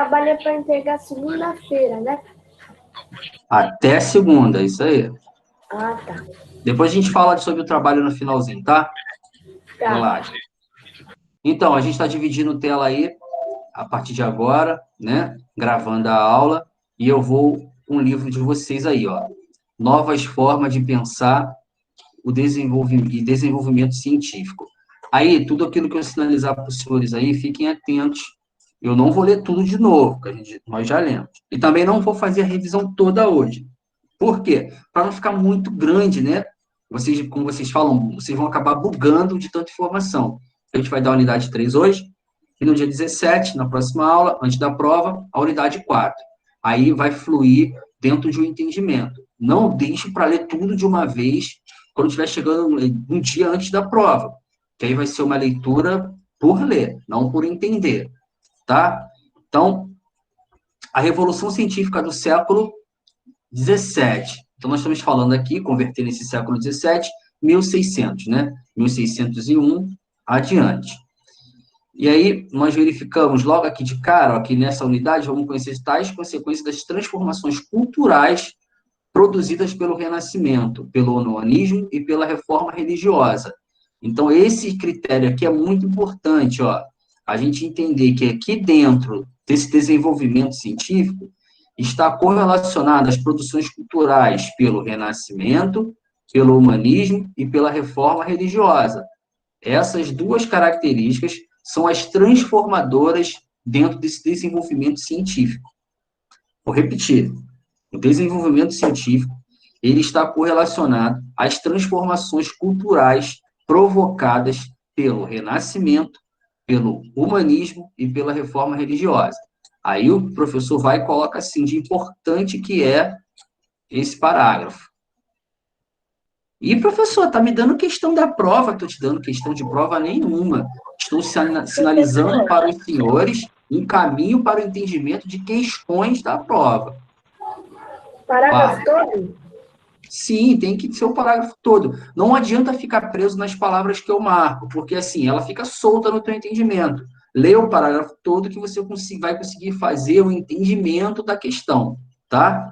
trabalho é para entregar segunda-feira, né? Até segunda, isso aí. Ah, tá. Depois a gente fala sobre o trabalho no finalzinho, tá? Tá. Relaxa. Então, a gente está dividindo tela aí, a partir de agora, né? Gravando a aula. E eu vou com o livro de vocês aí, ó. Novas formas de pensar o desenvolvimento científico. Aí, tudo aquilo que eu sinalizar para os senhores aí, fiquem atentos. Eu não vou ler tudo de novo, que nós já lemos. E também não vou fazer a revisão toda hoje. Por quê? Para não ficar muito grande, né? Vocês, como vocês falam, vocês vão acabar bugando de tanta informação. A gente vai dar a unidade 3 hoje, e no dia 17, na próxima aula, antes da prova, a unidade 4. Aí vai fluir dentro de um entendimento. Não deixe para ler tudo de uma vez, quando estiver chegando um dia antes da prova. Que aí vai ser uma leitura por ler, não por entender. Tá? Então, a revolução científica do século 17. Então, nós estamos falando aqui, convertendo esse século 17, 1600, né? 1601 adiante. E aí, nós verificamos logo aqui de cara, ó, aqui nessa unidade, vamos conhecer tais consequências das transformações culturais produzidas pelo Renascimento, pelo humanismo e pela reforma religiosa. Então, esse critério aqui é muito importante, ó, a gente entender que aqui dentro desse desenvolvimento científico está correlacionado às produções culturais pelo Renascimento, pelo humanismo e pela reforma religiosa. Essas duas características são as transformadoras dentro desse desenvolvimento científico. Vou repetir. O desenvolvimento científico, ele está correlacionado às transformações culturais provocadas pelo Renascimento, pelo humanismo e pela reforma religiosa. Aí o professor vai e coloca assim, de importante que é esse parágrafo. E, professor, está me dando questão da prova, estou te dando questão de prova nenhuma. Estou sinalizando para os senhores um caminho para o entendimento de questões da prova. Parágrafo todo? Sim, tem que ser o parágrafo todo. Não adianta ficar preso nas palavras que eu marco, porque assim, ela fica solta no teu entendimento. Lê o parágrafo todo que você vai conseguir fazer o entendimento da questão, tá?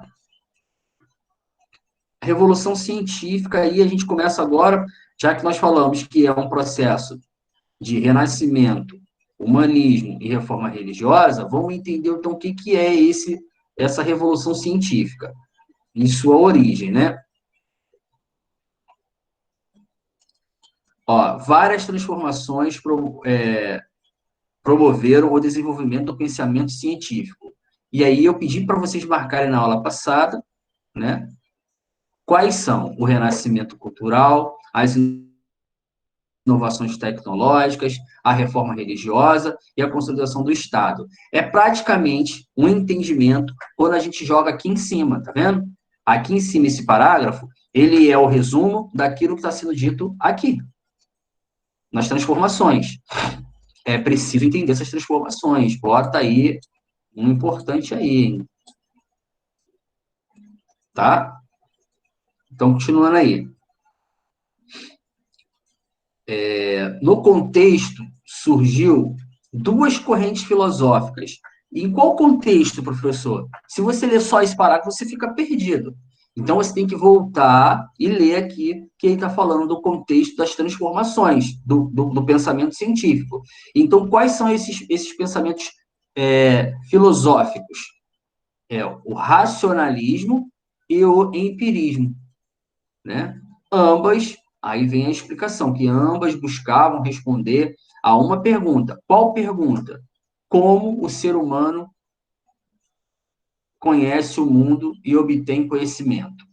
A revolução científica, aí a gente começa agora, já que nós falamos que é um processo de renascimento, humanismo e reforma religiosa, vamos entender então o que é essa revolução científica, em sua origem, né? Ó, várias transformações promoveram o desenvolvimento do pensamento científico. E aí eu pedi para vocês marcarem na aula passada, né? Quais são o renascimento cultural, as inovações tecnológicas, a reforma religiosa e a consolidação do Estado. É praticamente um entendimento quando a gente joga aqui em cima, tá vendo? Aqui em cima, esse parágrafo, ele é o resumo daquilo que está sendo dito aqui, nas transformações. É preciso entender essas transformações. Bota aí um importante aí, hein? Tá? Então, continuando aí. No contexto, surgiu duas correntes filosóficas. Em qual contexto, professor? Se você ler só esse parágrafo, você fica perdido. Então, você tem que voltar e ler aqui que ele está falando do contexto das transformações, do pensamento científico. Então, quais são esses pensamentos filosóficos? O racionalismo e o empirismo, né? Ambas, aí vem a explicação, que ambas buscavam responder a uma pergunta. Qual pergunta? Como o ser humano conhece o mundo e obtém conhecimento?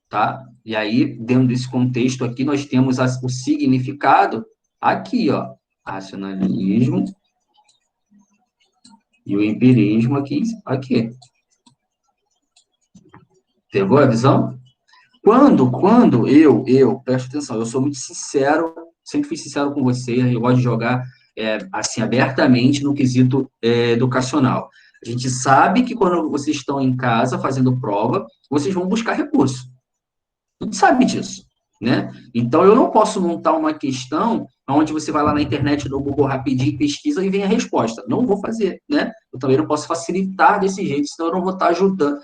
Tá? E aí, dentro desse contexto aqui, nós temos o significado aqui, ó, racionalismo e o empirismo aqui. Pegou a visão? Quando presta atenção, eu sou muito sincero, sempre fui sincero com você, eu gosto de jogar assim, abertamente no quesito educacional. A gente sabe que quando vocês estão em casa fazendo prova, vocês vão buscar recurso. A gente sabe disso, né? Então, eu não posso montar uma questão onde você vai lá na internet, no Google rapidinho, pesquisa e vem a resposta. Não vou fazer, né? Eu também não posso facilitar desse jeito, senão eu não vou estar ajudando.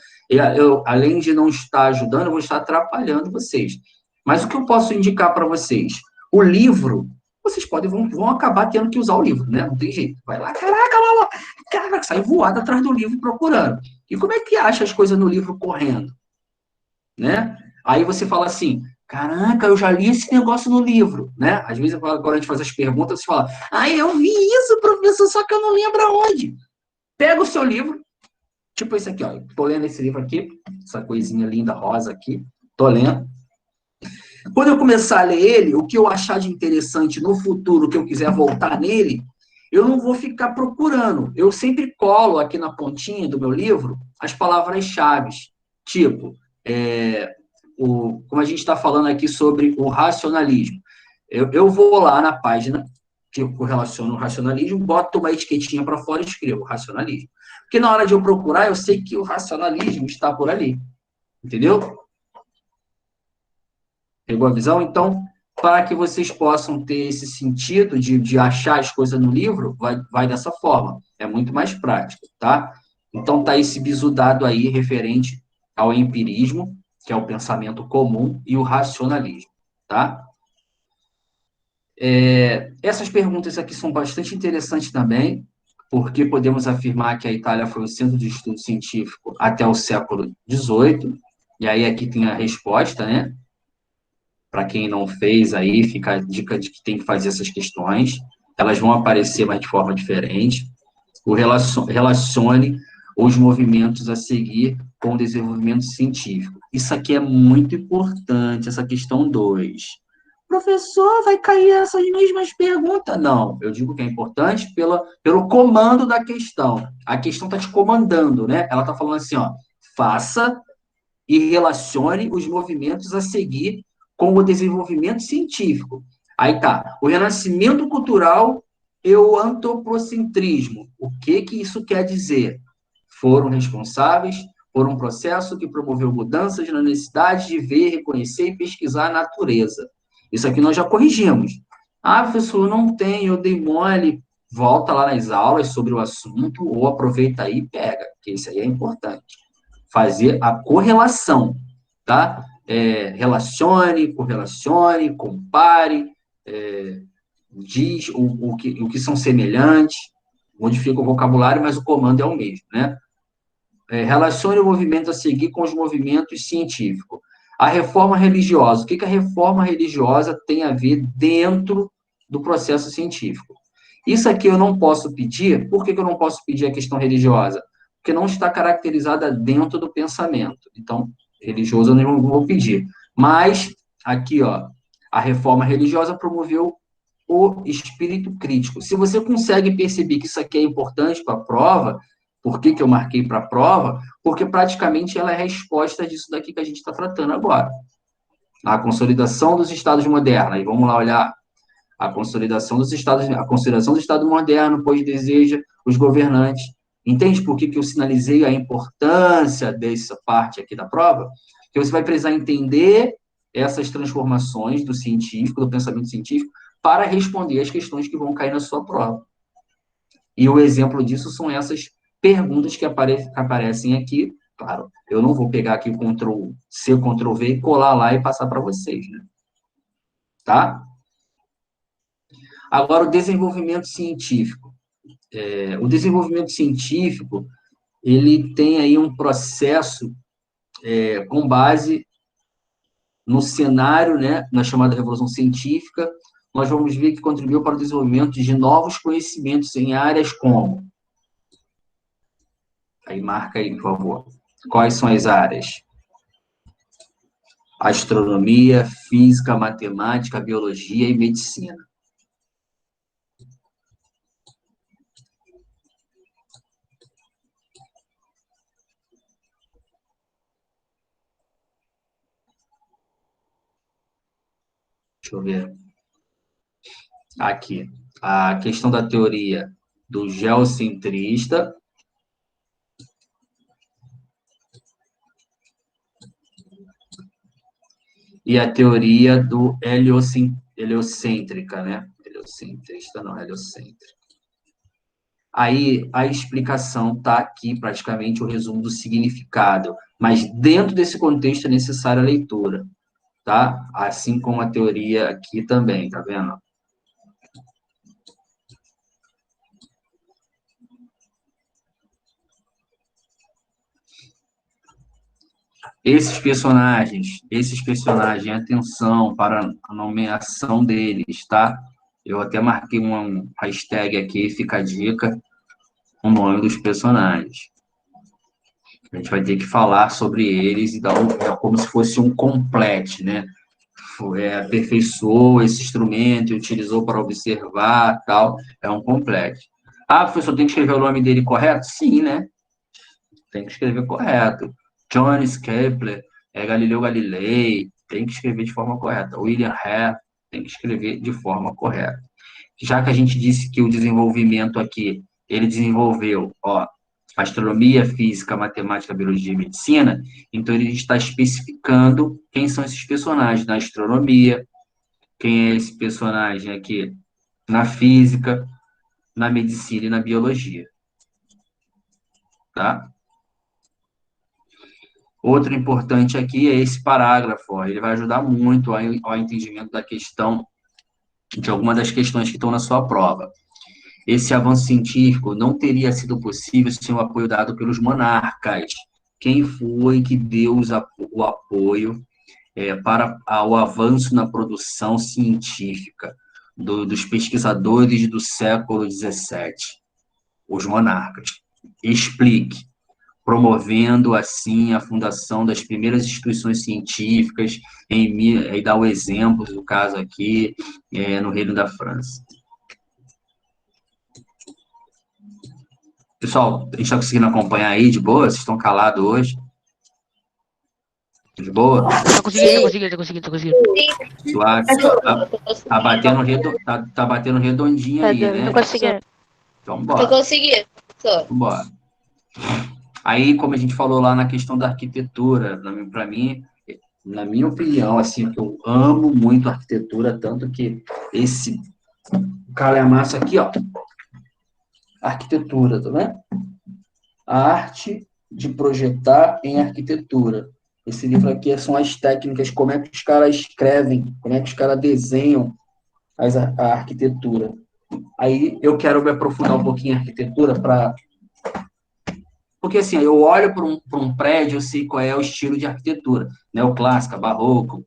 Além de não estar ajudando, eu vou estar atrapalhando vocês. Mas o que eu posso indicar para vocês? O livro, vocês vão acabar tendo que usar o livro, né? Não tem jeito. Vai lá, caraca, sai voado atrás do livro procurando. E como é que acha as coisas no livro correndo? Né? Aí você fala assim, caraca, eu já li esse negócio no livro, né? Às vezes, quando a gente faz as perguntas, você fala, eu vi isso, professor, só que eu não lembro aonde. Pega o seu livro, tipo esse aqui, ó. Tô lendo esse livro aqui, essa coisinha linda, rosa aqui, tô lendo. Quando eu começar a ler ele, o que eu achar de interessante no futuro, que eu quiser voltar nele, eu não vou ficar procurando. Eu sempre colo aqui na pontinha do meu livro as palavras-chave. Tipo, como a gente está falando aqui sobre o racionalismo. Eu vou lá na página que eu relaciono o racionalismo, boto uma etiquetinha para fora e escrevo racionalismo. Porque na hora de eu procurar, eu sei que o racionalismo está por ali. Entendeu? Pegou a visão? Então, para que vocês possam ter esse sentido de achar as coisas no livro, vai dessa forma. É muito mais prático, tá? Então, tá esse bizu dado aí referente ao empirismo, que é o pensamento comum, e o racionalismo, tá? Essas perguntas aqui são bastante interessantes também, porque podemos afirmar que a Itália foi o centro de estudo científico até o século XVIII, e aí aqui tem a resposta, né? Para quem não fez aí, fica a dica de que tem que fazer essas questões. Elas vão aparecer, mas de forma diferente. Relacione os movimentos a seguir com o desenvolvimento científico. Isso aqui é muito importante, essa questão 2. Professor, vai cair essas mesmas perguntas? Não, eu digo que é importante pelo comando da questão. A questão está te comandando, né? Ela está falando assim, ó, faça e relacione os movimentos a seguir com o desenvolvimento científico. Aí tá, o renascimento cultural e o antropocentrismo. O que isso quer dizer? Foram responsáveis por um processo que promoveu mudanças na necessidade de ver, reconhecer e pesquisar a natureza. Isso aqui nós já corrigimos. Ah, professor, não tem, eu dei mole. Volta lá nas aulas sobre o assunto ou aproveita aí e pega, que isso aí é importante fazer a correlação, tá? Relacione, correlacione, compare, diz o que são semelhantes, modifica o vocabulário, mas o comando é o mesmo, né? Relacione o movimento a seguir com os movimentos científicos. A reforma religiosa, o que a reforma religiosa tem a ver dentro do processo científico? Isso aqui eu não posso pedir, por que eu não posso pedir a questão religiosa? Porque não está caracterizada dentro do pensamento. Então, religioso eu não vou pedir. Mas, aqui, ó, a reforma religiosa promoveu o espírito crítico. Se você consegue perceber que isso aqui é importante para a prova, por que eu marquei para a prova? Porque praticamente ela é a resposta disso daqui que a gente está tratando agora. A consolidação dos estados modernos. E vamos lá olhar a consolidação dos estados, a consolidação do Estado moderno, pois deseja os governantes. Entende por que eu sinalizei a importância dessa parte aqui da prova? Que você vai precisar entender essas transformações do científico, do pensamento científico, para responder as questões que vão cair na sua prova. E o exemplo disso são essas perguntas que aparecem aqui. Claro, eu não vou pegar aqui o Ctrl+C, Ctrl+V e colar lá e passar para vocês, né? Tá? Agora, o desenvolvimento científico. O desenvolvimento científico, ele tem aí um processo com base no cenário, né, na chamada Revolução Científica, nós vamos ver que contribuiu para o desenvolvimento de novos conhecimentos em áreas como... Aí marca aí, por favor. Quais são as áreas? Astronomia, física, matemática, biologia e medicina. Deixa eu ver. Aqui. A questão da teoria do geocentrista. E a teoria do heliocêntrica, né? Heliocentrista não, heliocêntrico. Aí a explicação está aqui, praticamente, o resumo do significado. Mas dentro desse contexto é necessária a leitura, tá? Assim como a teoria aqui também, tá vendo? Esses personagens, atenção para a nomeação deles, tá? Eu até marquei um hashtag aqui, fica a dica, o nome dos personagens. A gente vai ter que falar sobre eles e dar como se fosse um complete, né? Aperfeiçoou esse instrumento, utilizou para observar, tal, é um complete. Ah, professor, tem que escrever o nome dele correto? Sim, né? Tem que escrever correto. Johannes Kepler, Galileu Galilei, tem que escrever de forma correta. William Hare, tem que escrever de forma correta. Já que a gente disse que o desenvolvimento aqui, ele desenvolveu, astronomia, física, matemática, biologia e medicina, então ele está especificando quem são esses personagens na astronomia, quem é esse personagem aqui na física, na medicina e na biologia. Tá? Outro importante aqui é esse parágrafo, ele vai ajudar muito ao entendimento da questão, de alguma das questões que estão na sua prova. Esse avanço científico não teria sido possível sem o apoio dado pelos monarcas. Quem foi que deu o apoio para o avanço na produção científica dos pesquisadores do século XVII? Os monarcas. Explique. Promovendo, assim, a fundação das primeiras instituições científicas, e dá o exemplo do caso aqui, no Reino da França. Pessoal, a gente está conseguindo acompanhar aí de boa? Vocês estão calados hoje? De boa? Tô conseguindo. Suave. Tá batendo redondinho aí, né? Tô conseguindo. Então, bora. Tô conseguindo, professor. Bora. Aí, como a gente falou lá na questão da arquitetura, para mim, na minha opinião, assim, eu amo muito a arquitetura, tanto que esse calhamaço aqui, arquitetura, tá vendo? A arte de projetar em arquitetura. Esse livro aqui são as técnicas, como é que os caras escrevem, como é que os caras desenham a arquitetura. Aí eu quero me aprofundar um pouquinho em arquitetura porque, assim, eu olho para um prédio, eu sei qual é o estilo de arquitetura, neoclássica, barroco,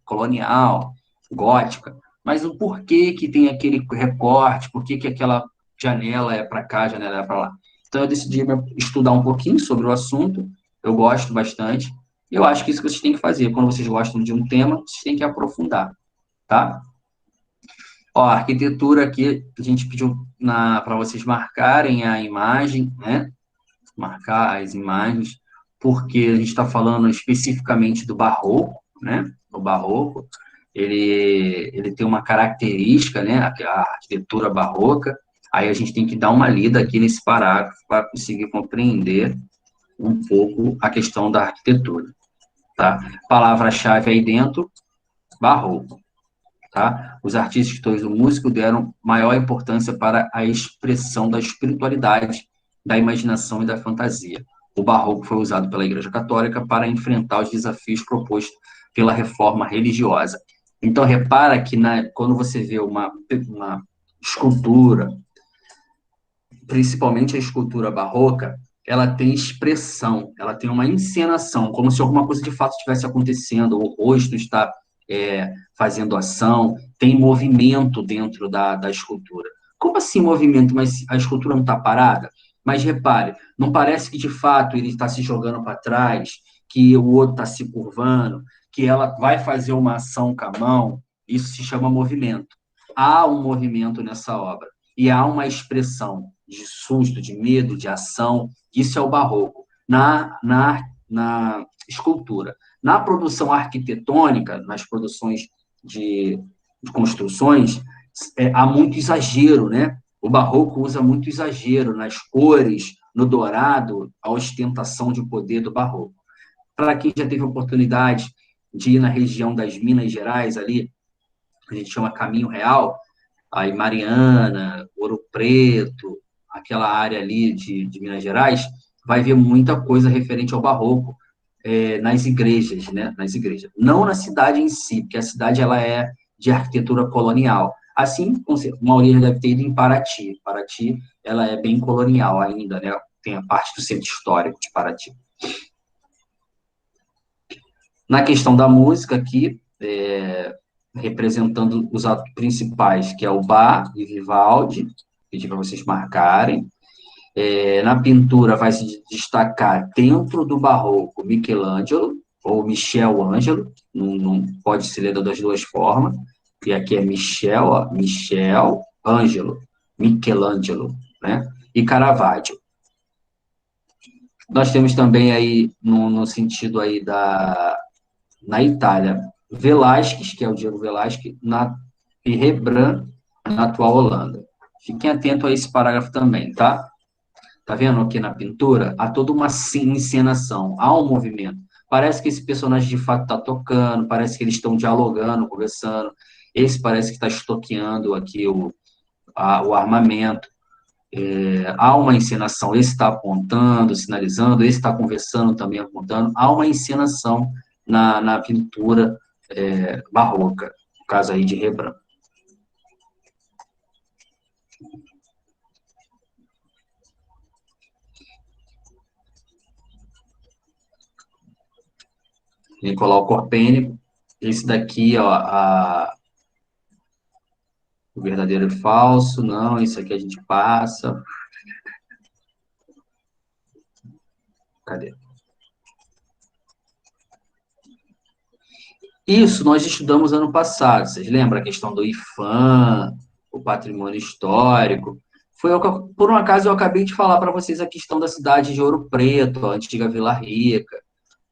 colonial, gótica, mas o porquê que tem aquele recorte, por que aquela janela é para cá, janela é para lá. Então, eu decidi estudar um pouquinho sobre o assunto, eu gosto bastante, e eu acho que isso que vocês têm que fazer. Quando vocês gostam de um tema, vocês têm que aprofundar, tá? A arquitetura aqui, a gente pediu para vocês marcarem a imagem, né? Marcar as imagens, porque a gente está falando especificamente do barroco, né? O barroco, ele tem uma característica, né? A arquitetura barroca. Aí a gente tem que dar uma lida aqui nesse parágrafo para conseguir compreender um pouco a questão da arquitetura, tá? Palavra-chave aí dentro, barroco, tá? Os artistas do músico deram maior importância para a expressão da espiritualidade, da imaginação e da fantasia. O barroco foi usado pela Igreja Católica para enfrentar os desafios propostos pela reforma religiosa. Então, repara que quando você vê uma escultura, principalmente a escultura barroca, ela tem expressão, ela tem uma encenação, como se alguma coisa de fato estivesse acontecendo, o rosto está fazendo ação, tem movimento dentro da escultura. Como assim movimento? Mas a escultura não está parada? Mas repare, não parece que de fato ele está se jogando para trás, que o outro está se curvando, que ela vai fazer uma ação com a mão? Isso se chama movimento. Há um movimento nessa obra e há uma expressão de susto, de medo, de ação. Isso é o barroco. Na escultura. Na produção arquitetônica, nas produções de construções, há muito exagero, né? O barroco usa muito exagero nas cores, no dourado, a ostentação de poder do barroco. Para quem já teve a oportunidade de ir na região das Minas Gerais, ali, que a gente chama Caminho Real, aí Mariana, Ouro Preto, aquela área ali de Minas Gerais, vai ver muita coisa referente ao barroco nas igrejas, né? Nas igrejas. Não na cidade em si, porque a cidade ela é de arquitetura colonial. Assim, a maioria deve ter ido em Paraty. Paraty, ela é bem colonial ainda, né? Tem a parte do centro histórico de Paraty. Na questão da música aqui, representando os atos principais, que é o Bach e Vivaldi, pedi para vocês marcarem. Na pintura vai se destacar, dentro do barroco, Michelangelo, ou Michel Ângelo, não pode se ler das duas formas, e aqui é Michel Ângelo, Michelangelo, né? E Caravaggio. Nós temos também aí, no sentido aí na Itália, Velázquez, que é o Diego Velázquez, e Rembrandt, na atual Holanda. Fiquem atentos a esse parágrafo também, tá? Tá vendo aqui na pintura? Há toda uma encenação, há um movimento. Parece que esse personagem de fato está tocando, parece que eles estão dialogando, conversando. Esse parece que está estoqueando aqui o armamento. Há uma encenação, esse está apontando, sinalizando, esse está conversando também, apontando. Há uma encenação na pintura barroca, no caso aí de Rembrandt. Nicolau Corpênico, esse daqui, ó, o verdadeiro e falso, não, isso aqui a gente passa. Cadê? Isso nós estudamos ano passado, vocês lembram a questão do IFAM, o patrimônio histórico? Por um acaso eu acabei de falar para vocês a questão da cidade de Ouro Preto, a antiga Vila Rica,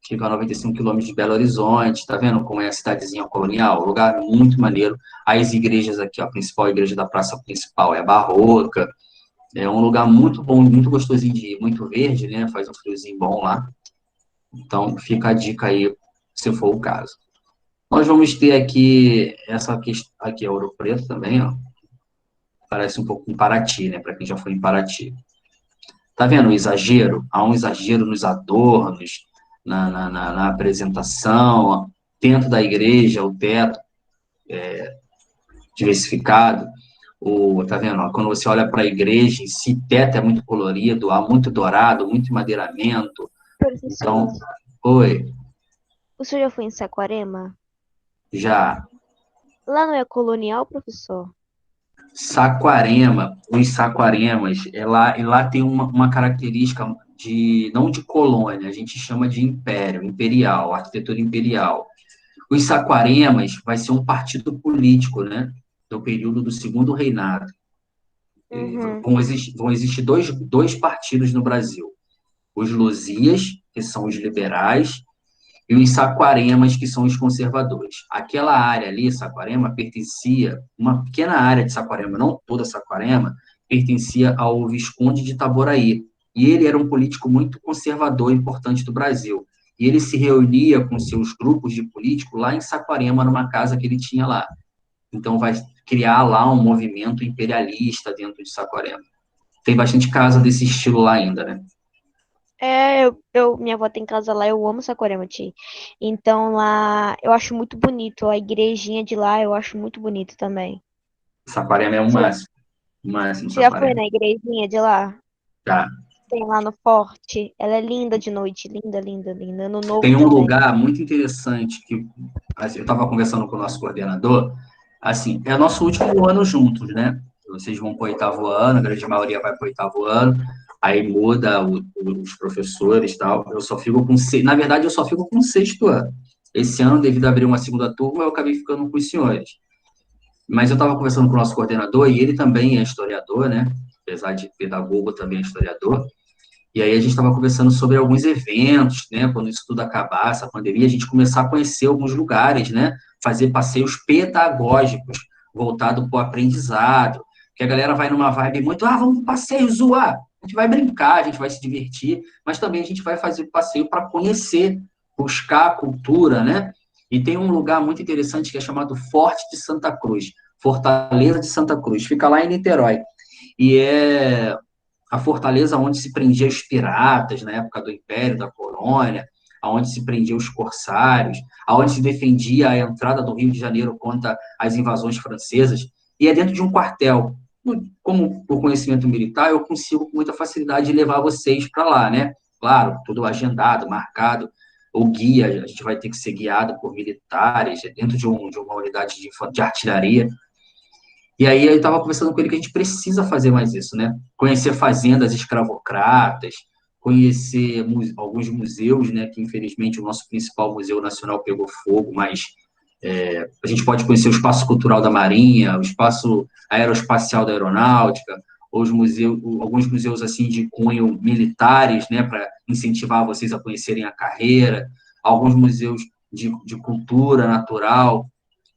fica a 95 quilômetros de Belo Horizonte, tá vendo como é a cidadezinha colonial? Lugar muito maneiro. As igrejas aqui, ó, a principal igreja da praça principal é barroca, é um lugar muito bom, muito gostosinho de ir, muito verde, né? Faz um friozinho bom lá. Então, fica a dica aí, se for o caso. Nós vamos ter aqui essa questão, aqui é Ouro Preto também, ó. Parece um pouco com Paraty, né? Para quem já foi em Paraty. Tá vendo o exagero? Há um exagero nos adornos, na apresentação, ó. Dentro da igreja, o teto diversificado. Tá vendo? Ó, quando você olha para a igreja em si, o teto é muito colorido, há muito dourado, muito madeiramento. Professor, Então, oi, o senhor já foi em Saquarema? já. Lá não é colonial, professor? Saquarema, os Saquaremas, lá tem uma característica não de colônia, a gente chama de império, imperial, arquitetura imperial. Os Saquaremas vai ser um partido político, né, do período do Segundo Reinado. Uhum. Vão existir dois partidos no Brasil. Os Losias, que são os liberais, e os Saquaremas, que são os conservadores. Aquela área ali, Saquarema, pertencia, uma pequena área de Saquarema, não toda Saquarema, pertencia ao Visconde de Itaboraí. E ele era um político muito conservador, importante do Brasil. E ele se reunia com seus grupos de políticos lá em Saquarema, numa casa que ele tinha lá. Então, vai criar lá um movimento imperialista dentro de Saquarema. Tem bastante casa desse estilo lá ainda, né? Minha avó tem casa lá, eu amo Saquarema, tia. Então lá, eu acho muito bonito, a igrejinha de lá eu acho muito bonito também. Saquarema é o Você já, máximo. O máximo, você já foi Saquarema. na igrejinha de lá? Tá. Tem lá no forte. Ela é linda de noite, linda, linda, linda. Ano novo Tem um também. lugar muito interessante que assim, eu estava conversando com o nosso coordenador, assim, é o nosso último ano juntos, né? Vocês vão para o oitavo ano, a grande maioria vai para o oitavo ano, aí muda os professores e tal. Eu só fico na verdade, eu só fico com o sexto ano. Esse ano, devido a abrir uma segunda turma, eu acabei ficando com os senhores. Mas eu estava conversando com o nosso coordenador, e ele também é historiador, né? Apesar de pedagogo, também é historiador. E aí a gente estava conversando sobre alguns eventos, né? Quando isso tudo acabar, essa pandemia, a gente começar a conhecer alguns lugares, né? Fazer passeios pedagógicos voltados para o aprendizado. Que a galera vai numa vibe muito, vamos para passeio, zoar. A gente vai brincar, a gente vai se divertir, mas também a gente vai fazer passeio para conhecer, buscar a cultura, né? E tem um lugar muito interessante que é chamado Forte de Santa Cruz. Fortaleza de Santa Cruz. Fica lá em Niterói. E é a fortaleza onde se prendia os piratas na época do Império, da Colônia, aonde se prendia os corsários, aonde se defendia a entrada do Rio de Janeiro contra as invasões francesas, e é dentro de um quartel. Como por conhecimento militar, eu consigo com muita facilidade levar vocês para lá, né? Claro, tudo agendado, marcado, o guia, a gente vai ter que ser guiado por militares, dentro de uma unidade de artilharia. E aí eu estava conversando com ele que a gente precisa fazer mais isso, né? Conhecer fazendas escravocratas, conhecer alguns museus, né? Que infelizmente o nosso principal museu nacional pegou fogo, mas a gente pode conhecer o espaço cultural da Marinha, o espaço aeroespacial da Aeronáutica, ou alguns museus assim de cunho militares, né? Para incentivar vocês a conhecerem a carreira, alguns museus de cultura natural,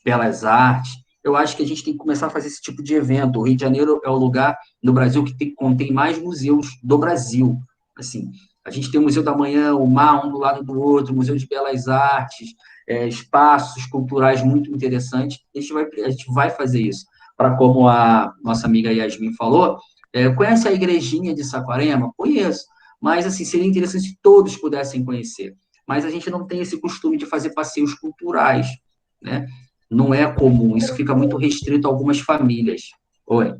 belas artes. Eu acho que a gente tem que começar a fazer esse tipo de evento. O Rio de Janeiro é o lugar no Brasil que contém mais museus do Brasil. Assim, a gente tem o Museu da Manhã, o Mar, um do lado do outro, Museu de Belas Artes, espaços culturais muito interessantes. A gente vai fazer isso. Para como a nossa amiga Yasmin falou, conhece a igrejinha de Saquarema? Conheço. Mas, assim, seria interessante se todos pudessem conhecer. Mas a gente não tem esse costume de fazer passeios culturais, né? Não é comum, isso fica muito restrito a algumas famílias. Oi.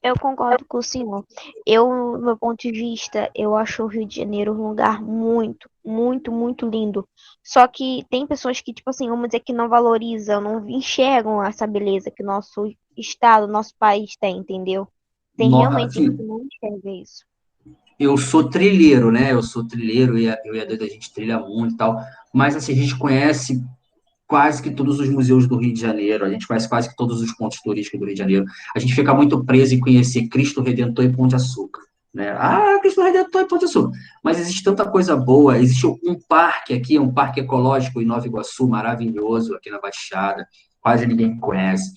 Eu concordo com o senhor. Eu, do meu ponto de vista, eu acho o Rio de Janeiro um lugar muito, muito, muito lindo. Só que tem pessoas que, tipo assim, vamos dizer que não valorizam, não enxergam essa beleza que o nosso estado, nosso país tem, entendeu? Tem realmente gente que Assim, não enxerga isso. eu sou trilheiro, né? Eu sou trilheiro, eu e a Duda, a gente trilha muito e tal, mas assim, a gente conhece quase que todos os museus do Rio de Janeiro, a gente conhece quase que todos os pontos turísticos do Rio de Janeiro. A gente fica muito preso em conhecer Cristo Redentor e Pão de Açúcar, né? Ah, Cristo Redentor e Pão de Açúcar. Mas existe tanta coisa boa, existe um parque aqui, um parque ecológico em Nova Iguaçu, maravilhoso, aqui na Baixada, quase ninguém conhece.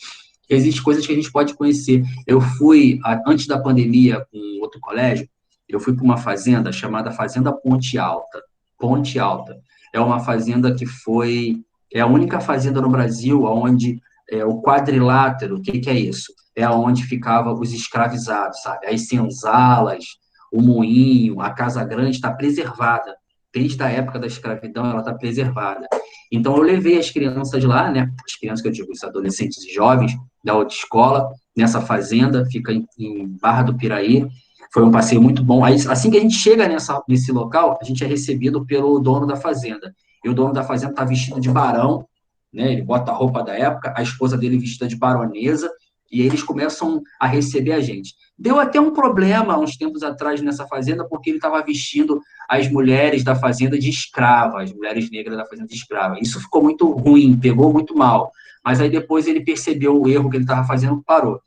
Existem coisas que a gente pode conhecer. Eu fui, antes da pandemia, com outro colégio, eu fui para uma fazenda chamada Fazenda Ponte Alta. Ponte Alta. É uma fazenda que foi é a única fazenda no Brasil onde o quadrilátero, o que é isso? É onde ficavam os escravizados, sabe? As senzalas, o moinho, a Casa Grande está preservada. Desde a época da escravidão, ela está preservada. Então, eu levei as crianças lá, né? As crianças que eu digo, os adolescentes e jovens da autoescola, nessa fazenda, fica em Barra do Piraí. Foi um passeio muito bom. Aí, assim que a gente chega nesse local, a gente é recebido pelo dono da fazenda. E o dono da fazenda está vestido de barão, né? Ele bota a roupa da época, a esposa dele vestida de baronesa, e eles começam a receber a gente. Deu até um problema uns tempos atrás nessa fazenda, porque ele estava vestindo as mulheres da fazenda de escrava, as mulheres negras da fazenda de escrava. Isso ficou muito ruim, pegou muito mal. Mas aí depois ele percebeu o erro que ele estava fazendo, parou.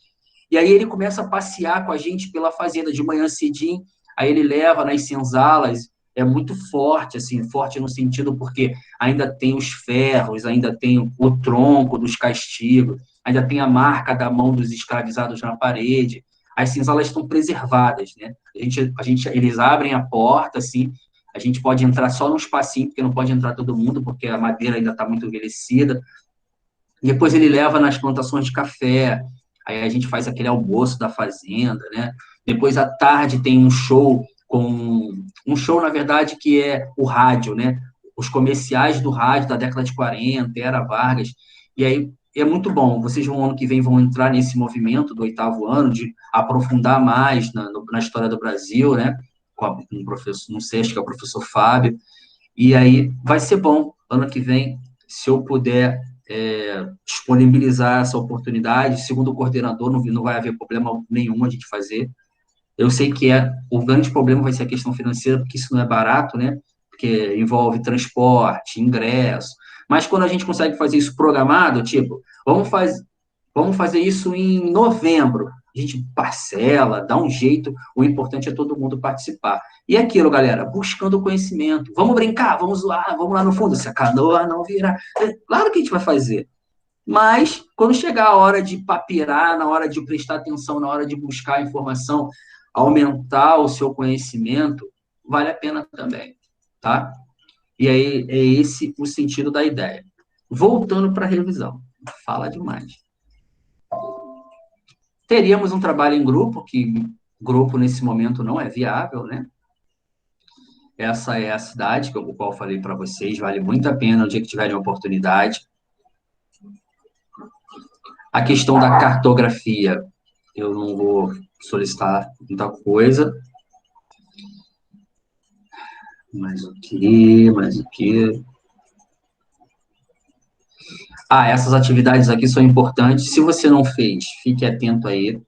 E aí ele começa a passear com a gente pela fazenda de manhã cedinho, aí ele leva nas senzalas, é muito forte, assim, forte no sentido porque ainda tem os ferros, ainda tem o tronco dos castigos, ainda tem a marca da mão dos escravizados na parede. As senzalas estão preservadas, né? Eles abrem a porta, assim, a gente pode entrar só num espacinho, porque não pode entrar todo mundo, porque a madeira ainda está muito envelhecida. Depois ele leva nas plantações de café, aí a gente faz aquele almoço da fazenda, né? Depois à tarde tem um show, na verdade, que é o rádio, né? Os comerciais do rádio da década de 40, Era Vargas, e aí é muito bom. Vocês vão, ano que vem, vão entrar nesse movimento do 8º ano, de aprofundar mais na história do Brasil, né? Com um professor, não sei, acho que é o professor Fábio, e aí vai ser bom, ano que vem, se eu puder disponibilizar essa oportunidade, segundo o coordenador, não vai haver problema nenhum a gente fazer. Eu sei que o grande problema vai ser a questão financeira, porque isso não é barato, né? Porque envolve transporte, ingresso. Mas quando a gente consegue fazer isso programado, tipo, vamos fazer isso em novembro. A gente parcela, dá um jeito, o importante é todo mundo participar. E aquilo, galera, buscando conhecimento. Vamos brincar, vamos zoar, vamos lá no fundo. Se a canoa não virar. Claro que a gente vai fazer. Mas, quando chegar a hora de papirar, na hora de prestar atenção, na hora de buscar informação, aumentar o seu conhecimento, vale a pena também, tá? E aí, é esse o sentido da ideia. Voltando para a revisão. Fala demais. Teríamos um trabalho em grupo, que grupo nesse momento não é viável, né? Essa é a cidade, o qual eu falei para vocês, vale muito a pena no dia que tiverem oportunidade. A questão da cartografia, eu não vou solicitar muita coisa. Mais o quê? Mais o quê? Essas atividades aqui são importantes. Se você não fez, fique atento aí.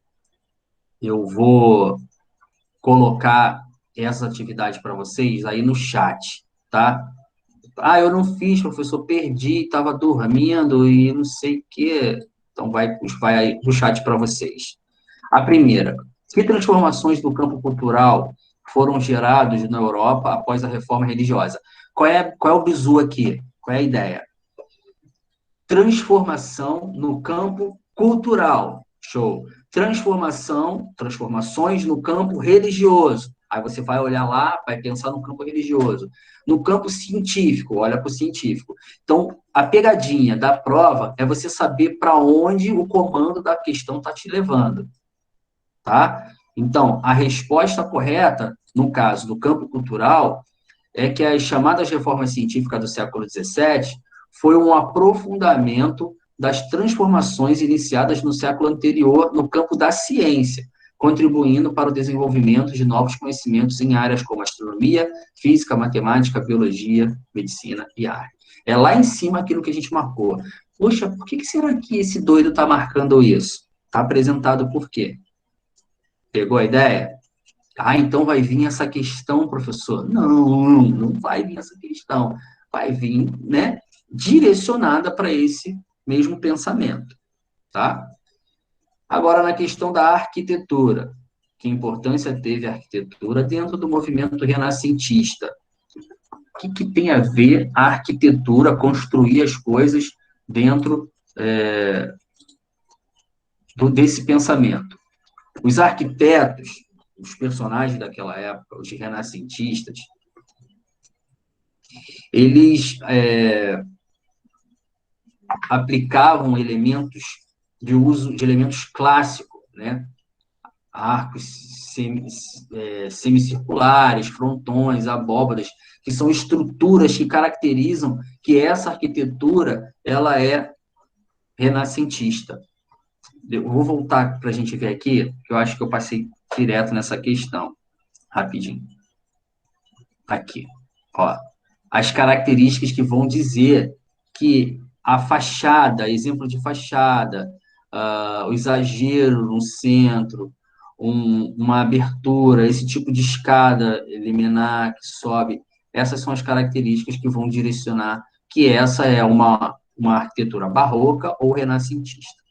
Eu vou colocar essa atividade para vocês aí no chat, tá? Eu não fiz, professor, perdi, estava dormindo e não sei o quê. Então, vai aí no chat para vocês. A primeira, que transformações do campo cultural foram geradas na Europa após a reforma religiosa? Qual é o bizu aqui? Qual é a ideia? Transformação no campo cultural. Show. Transformações no campo religioso. Aí você vai olhar lá, vai pensar no campo religioso. No campo científico, olha para o científico. Então, a pegadinha da prova é você saber para onde o comando da questão está te levando. Tá? Então, a resposta correta, no caso do campo cultural, é que as chamadas reformas científicas do século XVII foi um aprofundamento das transformações iniciadas no século anterior no campo da ciência, contribuindo para o desenvolvimento de novos conhecimentos em áreas como astronomia, física, matemática, biologia, medicina e arte. É lá em cima aquilo que a gente marcou. Poxa, por que será que esse doido está marcando isso? Está apresentado por quê? Pegou a ideia? Então vai vir essa questão, professor. Não vai vir essa questão. Vai vir, né, direcionada para esse mesmo pensamento, tá? Agora, na questão da arquitetura, que importância teve a arquitetura dentro do movimento renascentista? O que tem a ver a arquitetura, construir as coisas dentro desse pensamento? Os arquitetos, os personagens daquela época, os renascentistas, eles aplicavam elementos de uso de elementos clássicos, né? Arcos semicirculares, frontões, abóbadas, que são estruturas que caracterizam que essa arquitetura ela é renascentista. Eu vou voltar para a gente ver aqui, que eu acho que eu passei direto nessa questão. Rapidinho. Aqui. Ó. As características que vão dizer que a fachada, exemplo de fachada, o exagero no centro, uma abertura, esse tipo de escada liminar que sobe, essas são as características que vão direcionar que essa é uma arquitetura barroca ou renascentista.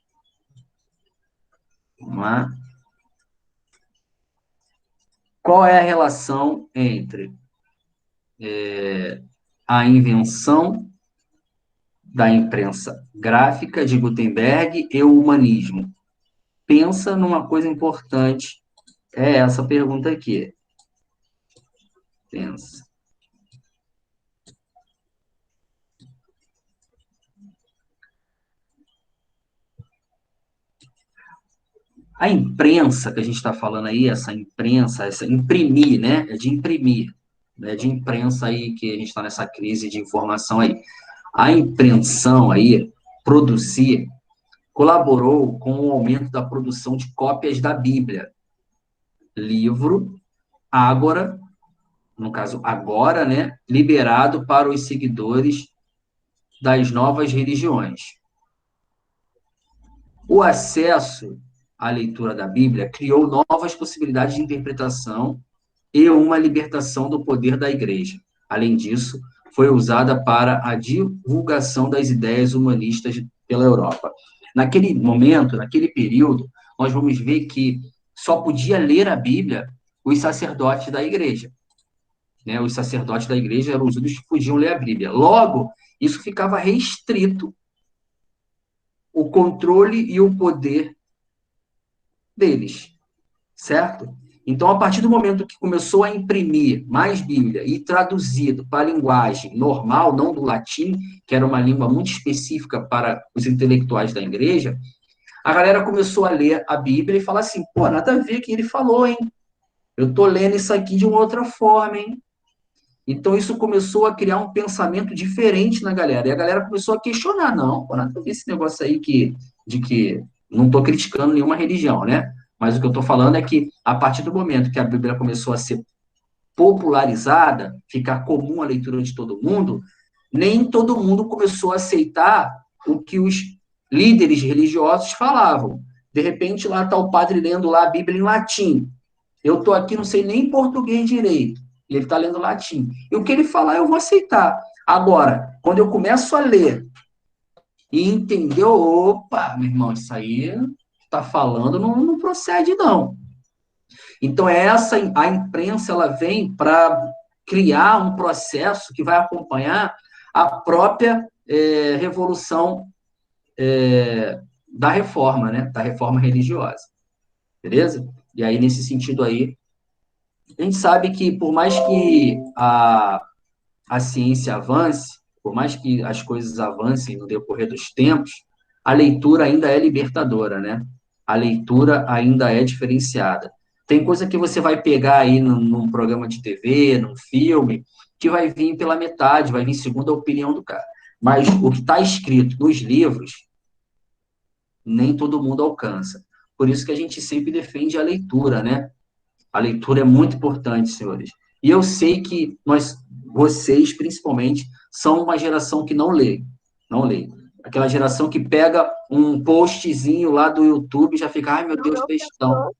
Vamos lá. Qual é a relação entre a invenção da imprensa gráfica de Gutenberg e o humanismo? Pensa numa coisa importante, é essa pergunta aqui. Pensa. A imprensa que a gente está falando aí, essa imprensa, essa imprimir, né? É de imprimir, né? De imprensa aí que a gente está nessa crise de informação aí. A impressão aí, produzir, colaborou com o aumento da produção de cópias da Bíblia. Livro, Ágora, no caso agora, né? Liberado para os seguidores das novas religiões. O acesso à leitura da Bíblia criou novas possibilidades de interpretação e uma libertação do poder da igreja. Além disso, foi usada para a divulgação das ideias humanistas pela Europa. Naquele momento, naquele período, nós vamos ver que só podia ler a Bíblia os sacerdotes da igreja. Né? Os sacerdotes da igreja eram os únicos que podiam ler a Bíblia. Logo, isso ficava restrito o controle e o poder deles, certo? Então, a partir do momento que começou a imprimir mais Bíblia e traduzido para a linguagem normal, não do latim, que era uma língua muito específica para os intelectuais da igreja, A galera começou a ler a Bíblia e falar assim, pô, nada a ver o que ele falou, hein? Eu tô lendo isso aqui de uma outra forma, hein? Então, isso começou a criar um pensamento diferente na galera. E a galera começou a questionar, não, pô, nada a ver esse negócio aí de que não estou criticando nenhuma religião, né? Mas o que eu estou falando é que, a partir do momento que a Bíblia começou a ser popularizada, ficar comum a leitura de todo mundo, nem todo mundo começou a aceitar o que os líderes religiosos falavam. De repente, lá está o padre lendo lá a Bíblia em latim. Eu estou aqui, não sei nem português direito. E ele está lendo latim. E o que ele falar, eu vou aceitar. Agora, quando eu começo a ler e entender, opa, meu irmão, isso aí está falando, não procede, não. Então, a imprensa, ela vem para criar um processo que vai acompanhar a própria revolução da reforma, né? Da reforma religiosa. Beleza? E aí, nesse sentido aí, a gente sabe que, por mais que a ciência avance, por mais que as coisas avancem no decorrer dos tempos, a leitura ainda é libertadora, né? A leitura ainda é diferenciada. Tem coisa que você vai pegar aí num programa de TV, num filme, que vai vir pela metade, vai vir segundo a opinião do cara. Mas o que está escrito nos livros, nem todo mundo alcança. Por isso que a gente sempre defende a leitura, né? A leitura é muito importante, senhores. E eu sei que vocês, principalmente, são uma geração que não lê. Não lê. Aquela geração que pega um postzinho lá do YouTube e já fica, ai, meu Deus, Meu textão. professor,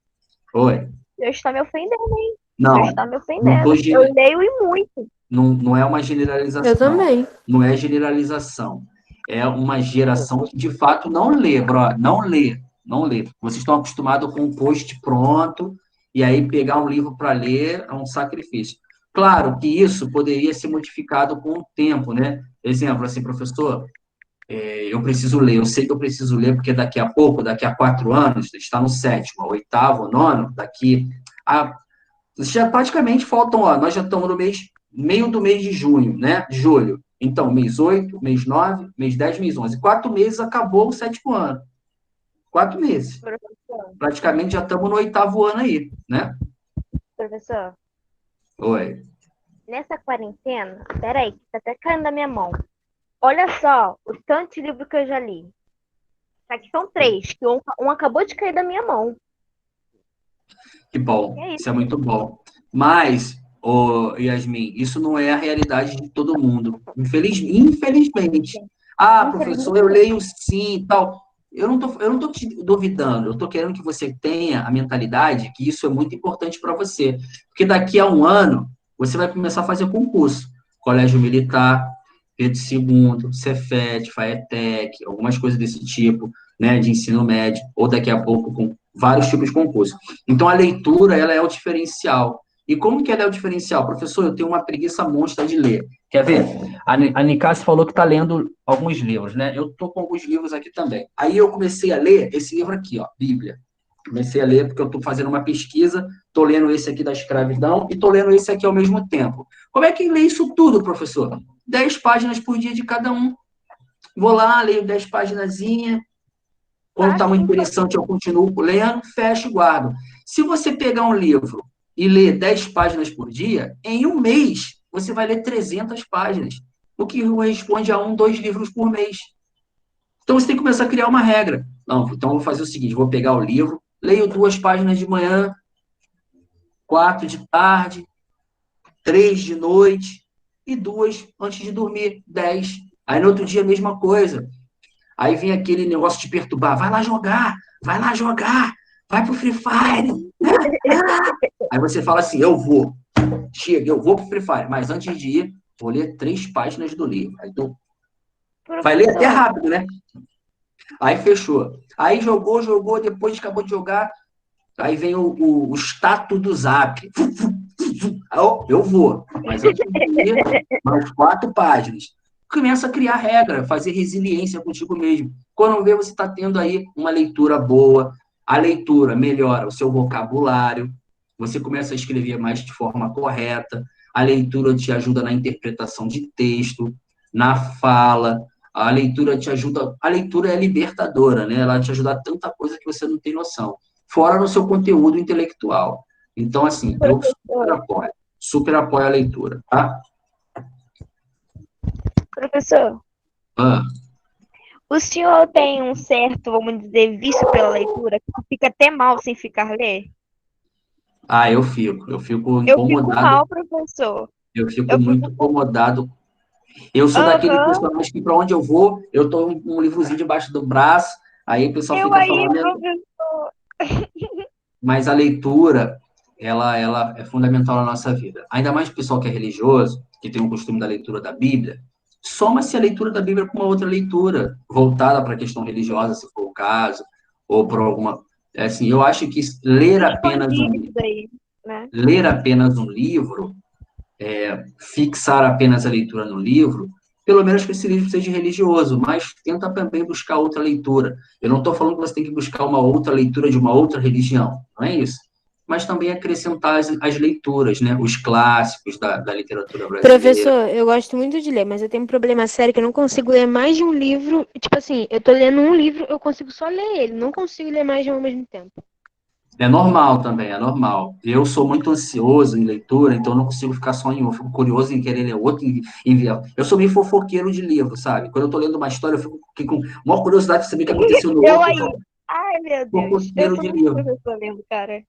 Oi. Deus está me ofendendo, hein? Não, Deus está me não, ofendendo. Eu leio e muito. não é uma generalização. Eu também. Não é generalização. É uma geração que, de fato, não lê, bro. Não lê. Não lê. Vocês estão acostumados com um post pronto, e aí pegar um livro para ler é um sacrifício. Claro que isso poderia ser modificado com o tempo, né? Exemplo, assim, professor, eu preciso ler, eu sei que eu preciso ler, porque daqui a pouco, daqui a 4 anos, está no 7º, 8º, 9º, daqui a... Já praticamente faltam, ó, nós já estamos no meio do mês de junho, né? De julho. Então, mês 8, mês 9, mês 10, mês 11. 4 meses acabou o 7º ano. 4 meses. Professor, Praticamente já estamos no 8º ano aí, né? professor, Oi. nessa quarentena, peraí, que tá até caindo da minha mão. Olha só o tanto de livro que eu já li. Aqui são 3, que um acabou de cair da minha mão. Que bom. É isso. Isso é muito bom. Mas, Yasmin, isso não é a realidade de todo mundo. Infelizmente. Ah, professor, eu leio sim e tal. Eu não tô te duvidando, eu tô querendo que você tenha a mentalidade que isso é muito importante para você. Porque daqui a um ano, você vai começar a fazer concurso. Colégio Militar, Pedro II, Cefet, Faetec, algumas coisas desse tipo, né, de ensino médio, ou daqui a pouco com vários tipos de concurso. Então, a leitura, ela é o diferencial. E como que ela é o diferencial? Professor, eu tenho uma preguiça monstra de ler. Quer ver? A Nicásio falou que está lendo alguns livros, né? Eu estou com alguns livros aqui também. Aí eu comecei a ler esse livro aqui, ó, Bíblia. Comecei a ler porque eu estou fazendo uma pesquisa, estou lendo esse aqui da escravidão e estou lendo esse aqui ao mesmo tempo. Como é que lê isso tudo, professor? 10 páginas por dia de cada um. Vou lá, leio 10 paginazinhas. Quando está muito interessante, eu continuo lendo, fecho e guardo. Se você pegar um livro e ler 10 páginas por dia, em um mês, você vai ler 300 páginas, o que corresponde a 2 livros por mês. Então, você tem que começar a criar uma regra. Não, então, eu vou fazer o seguinte, vou pegar o livro, leio 2 páginas de manhã, 4 de tarde, 3 de noite e 2 antes de dormir, 10. Aí, no outro dia, a mesma coisa. Aí vem aquele negócio de perturbar, vai lá jogar, vai pro Free Fire. Aí você fala assim, eu vou pro Free Fire, mas antes de ir, vou ler 3 páginas do livro. Aí tu vai ler até rápido, né? Aí fechou. Aí jogou, depois acabou de jogar, aí vem o status do Zap. Eu vou, mas antes de ir, mais 4 páginas. Começa a criar regra, fazer resiliência contigo mesmo. Quando vê, você está tendo aí uma leitura boa, a leitura melhora o seu vocabulário, você começa a escrever mais de forma correta, a leitura te ajuda na interpretação de texto, na fala, A leitura te ajuda, a leitura é libertadora, né? Ela te ajuda a tanta coisa que você não tem noção. Fora no seu conteúdo intelectual. Então, assim, eu super apoio a leitura, tá? Professor, Ah, o senhor tem um certo, vamos dizer, vício pela leitura, que fica até mal sem ficar ler? eu fico Eu fico incomodado, mal, professor. eu fico Eu muito fico. incomodado. Eu sou daquele Aham. personagem que, para onde eu vou, eu tô um livrozinho debaixo do braço, aí o pessoal Eu fica aí, falando, né? professor. Mas a leitura, ela é fundamental na nossa vida. Ainda mais o pessoal que é religioso, que tem o costume da leitura da Bíblia, soma-se a leitura da Bíblia com uma outra leitura, voltada para a questão religiosa, se for o caso, ou por alguma... Assim, eu acho que Expandir isso daí, né? ler apenas um livro, fixar apenas a leitura no livro, pelo menos que esse livro seja religioso, mas tenta também buscar outra leitura. Eu não estou falando que você tem que buscar uma outra leitura de uma outra religião, não é isso. Mas também acrescentar as leituras, né? Os clássicos da literatura brasileira. Professor, eu gosto muito de ler, mas eu tenho um problema sério que eu não consigo ler mais de um livro. Tipo assim, eu tô lendo um livro, eu consigo só ler ele, não consigo ler mais de um ao mesmo tempo. É normal também, é normal. Eu sou muito ansioso em leitura, então eu não consigo ficar só em um. Eu fico curioso em querer ler outro e ver. Eu sou meio fofoqueiro de livro, sabe? Quando eu tô lendo uma história, eu fico com maior curiosidade de saber o que aconteceu no Eu outro. aí. Ai, meu Deus. Eu Fofoqueiro sou de muito livro. professor mesmo, cara.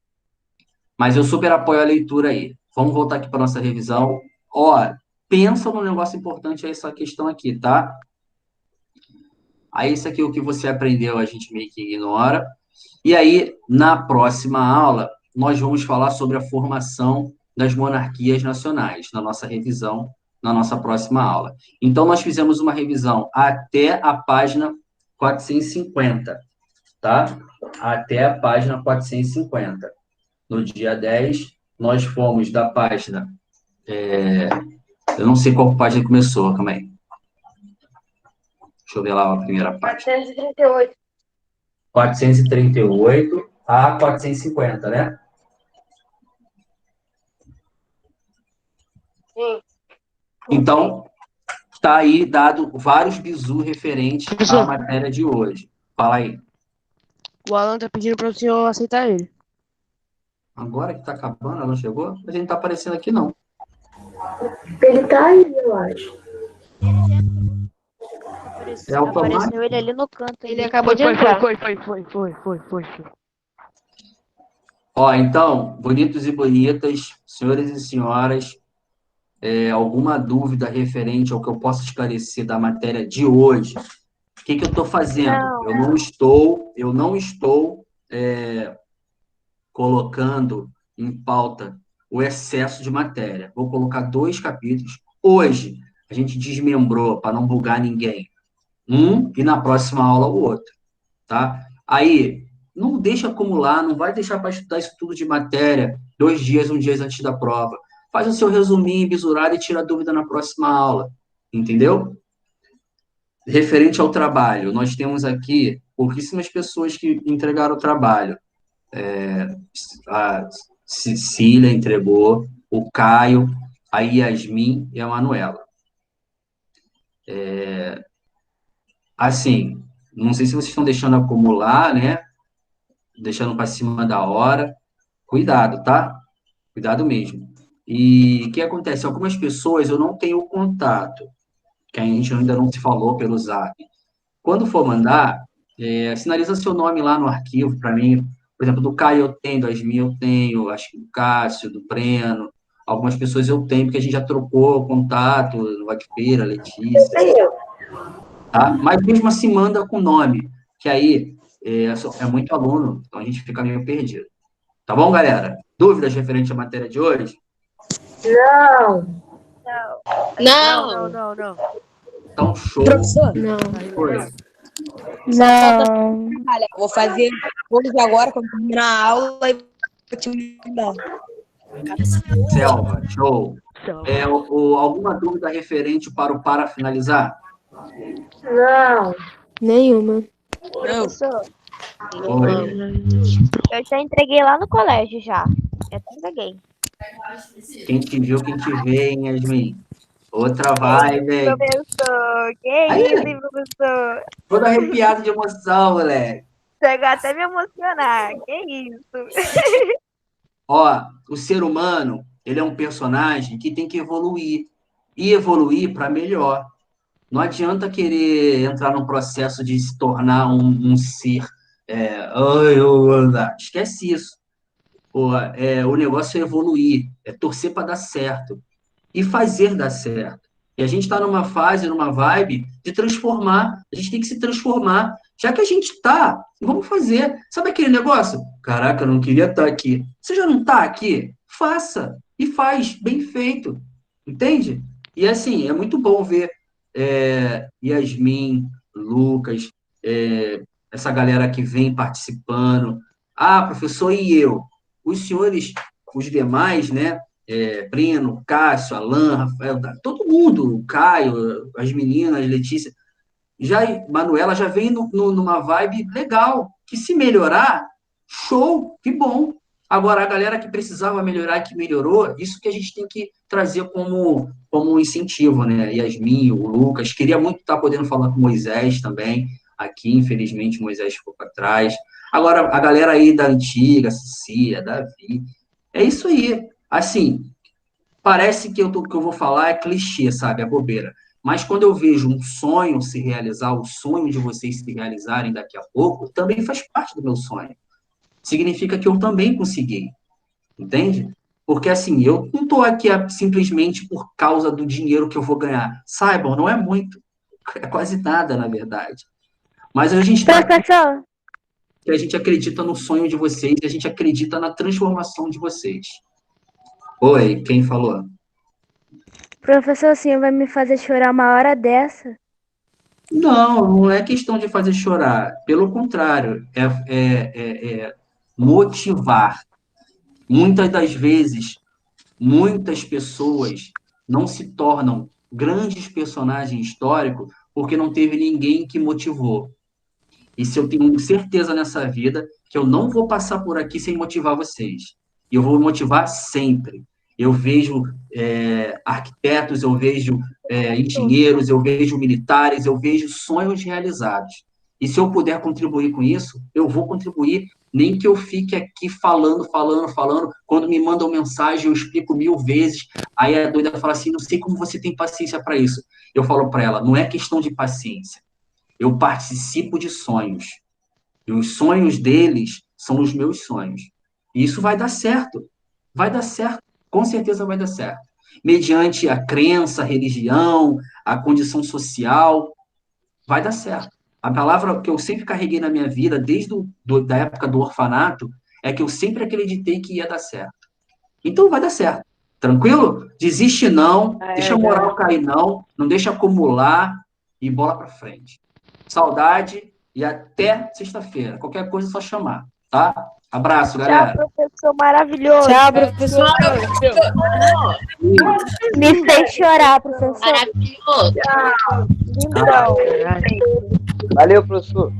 Mas eu super apoio a leitura aí. Vamos voltar aqui para nossa revisão. Ó, pensa num negócio importante aí, essa questão aqui, tá? Aí isso aqui é o que você aprendeu, a gente meio que ignora. E aí, na próxima aula, nós vamos falar sobre a formação das monarquias nacionais, na nossa revisão, na nossa próxima aula. Então, nós fizemos uma revisão até a página 450, tá? Até a página 450. No dia 10, nós fomos da página... eu não sei qual página começou, calma aí. Deixa eu ver lá a primeira página. 438. 438 a 450, né? Sim. Então, está aí dado vários bizu referentes à Professor, matéria de hoje. Fala aí. o Alan tá pedindo para o senhor aceitar ele. Agora que está acabando, ela não chegou? A gente não está aparecendo aqui, não. Ele tá aí, eu acho. É automático. Apareceu ele ali no canto. Ele acabou de entrar. Foi. Ó, então, bonitos e bonitas, senhores e senhoras, alguma dúvida referente ao que eu posso esclarecer da matéria de hoje? O que eu estou fazendo? Não. Eu não estou colocando em pauta o excesso de matéria. Vou colocar 2 capítulos. Hoje, a gente desmembrou, para não bugar ninguém, e na próxima aula o outro, tá? Aí, não deixa acumular, não vai deixar para estudar isso tudo de matéria 2 dias, 1 dia antes da prova. Faz o seu resuminho, bisurado e tira a dúvida na próxima aula, entendeu? Referente ao trabalho, nós temos aqui pouquíssimas pessoas que entregaram o trabalho. A Cecília entregou, o Caio, a Yasmin e a Manuela. Assim, não sei se vocês estão deixando acumular, né? Deixando para cima da hora. Cuidado, tá? Cuidado mesmo. E o que acontece? Algumas pessoas eu não tenho contato, que a gente ainda não se falou pelo Zap. Quando for mandar, sinaliza seu nome lá no arquivo para mim. Por exemplo, do Caio eu tenho, do Yasmin eu tenho, acho que do Cássio, do Breno. Algumas pessoas eu tenho, porque a gente já trocou contato, no Vaqueira, Letícia, Tem eu. tá? Mas mesmo assim manda com nome, que aí é muito aluno, então a gente fica meio perdido. Tá bom, galera? Dúvidas referente à matéria de hoje? Não. Não. Então, show. Professor, Não. Foi. não. Vou fazer hoje agora, quando terminar a aula, e vou te mandar. Selva, show. Alguma dúvida referente para finalizar? Não. Nenhuma. Professor, Oi. eu já entreguei lá no colégio já. Eu até entreguei. Quem te viu, quem te vê, hein, Yasmin? Outra vibe, hein? Professor, que Aí. isso, hein, professor? Todo arrepiado de emoção, moleque. Chegou até a me emocionar, que isso? Ó, o ser humano, ele é um personagem que tem que evoluir. E evoluir para melhor. Não adianta querer entrar num processo de se tornar um ser. Esquece isso. Pô, o negócio é evoluir, é torcer para dar certo e fazer dar certo. E a gente está numa fase, numa vibe de transformar. A gente tem que se transformar. Já que a gente está, vamos fazer. Sabe aquele negócio? Caraca, eu não queria estar aqui. Você já não está aqui? Faça. E faz, bem feito. Entende? E assim, é muito bom ver Yasmin, Lucas, essa galera que vem participando. Ah, professor, e eu? Os senhores, os demais, né? Breno, Cássio, Alan, Rafael, todo mundo, o Caio, as meninas, Letícia, Manuela já vem numa vibe legal, que se melhorar, show, que bom. Agora, a galera que precisava melhorar e que melhorou, isso que a gente tem que trazer como um incentivo, né? Yasmin, o Lucas, queria muito estar podendo falar com o Moisés também, aqui, infelizmente, o Moisés ficou para trás. Agora, a galera aí da antiga, Cicia, Davi, é isso aí. Assim, parece que que eu vou falar é clichê, sabe? É bobeira. Mas quando eu vejo um sonho se realizar, o sonho de vocês se realizarem daqui a pouco, também faz parte do meu sonho. Significa que eu também consegui, entende? Porque, assim, eu não estou aqui simplesmente por causa do dinheiro que eu vou ganhar. Saibam, não é muito. É quase nada, na verdade. Mas a gente está aqui Professor, porque a gente acredita no sonho de vocês e a gente acredita na transformação de vocês. Oi, quem falou? professor, o senhor vai me fazer chorar uma hora dessa? Não, não é questão de fazer chorar. Pelo contrário, é motivar. Muitas das vezes, muitas pessoas não se tornam grandes personagens históricos porque não teve ninguém que motivou. E se eu tenho certeza nessa vida que eu não vou passar por aqui sem motivar vocês. E eu vou motivar sempre. Eu vejo arquitetos, eu vejo engenheiros, eu vejo militares, eu vejo sonhos realizados. E se eu puder contribuir com isso, eu vou contribuir, nem que eu fique aqui falando. Quando me mandam mensagem, eu explico 1000 vezes. Aí a doida fala assim, não sei como você tem paciência para isso. Eu falo para ela, não é questão de paciência. Eu participo de sonhos. E os sonhos deles são os meus sonhos. E isso vai dar certo. Vai dar certo. Com certeza vai dar certo. Mediante a crença, a religião, a condição social, vai dar certo. A palavra que eu sempre carreguei na minha vida, desde da época do orfanato, é que eu sempre acreditei que ia dar certo. Então vai dar certo. Tranquilo? Desiste não, deixa a moral cair não deixa acumular e bola para frente. Saudade e até sexta-feira. Qualquer coisa é só chamar, tá? Abraço, galera. Tchau, professor maravilhoso. Tchau, professor. Me fez chorar, professor. Maravilhoso. Lindão. Caralho. Valeu, professor.